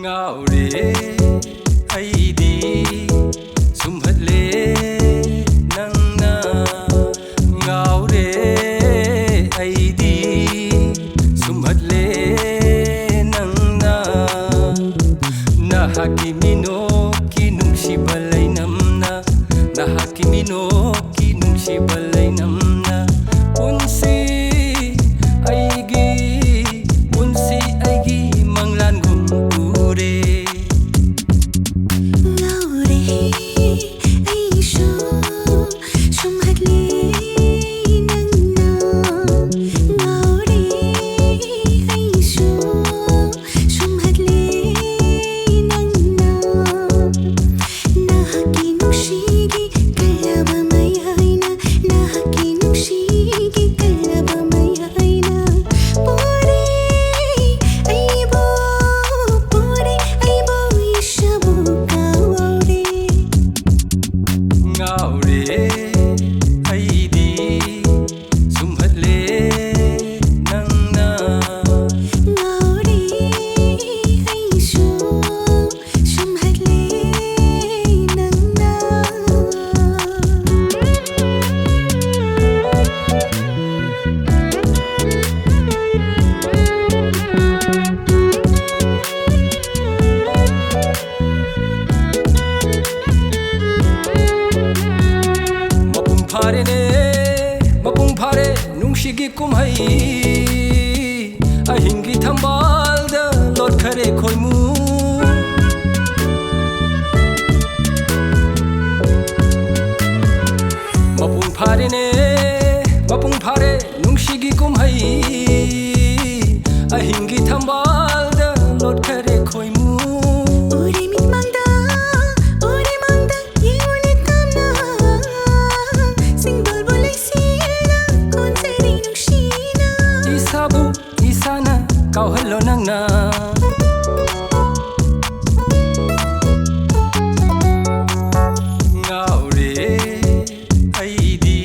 Ngaure aidi sumhatle nangna ngaure aidi sumhatle nangna nahaki minoki nungsibalai namna nahaki minoki nungsibalai namna punsi aigi manglan gum mapung phare nungshigi kumhai ahingi thambalda lot khare khoimu mapung phare nungshigi kumhai ahingi thambalda lot khare khoimu kau hello nangna ngaure aidi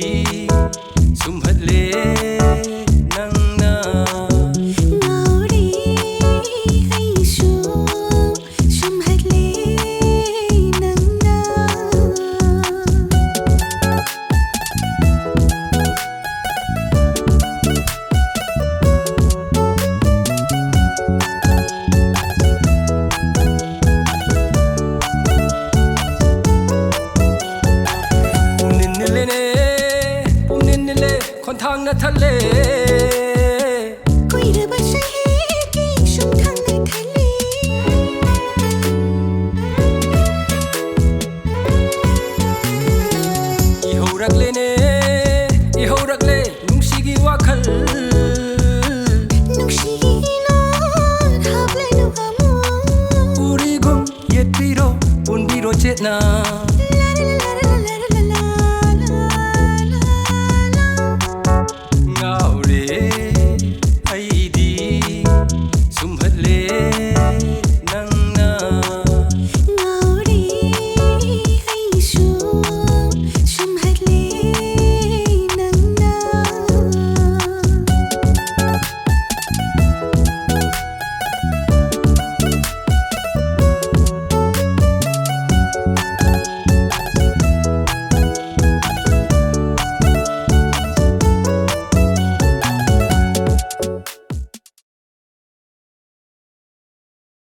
sumhatle nangna ngaure aishu sumhatle nangnaคนทางนาทะเลคุยเรื่องใช่กี่ชุมทางในทะเลอีโหรักเลเนอีโหรักเลนุ่งชิกีว่าคัลนุ่งชิกีนอนทับเลยนุ่งอามูอุริกุมเย็ดปีโรปุนปีโรเจตนา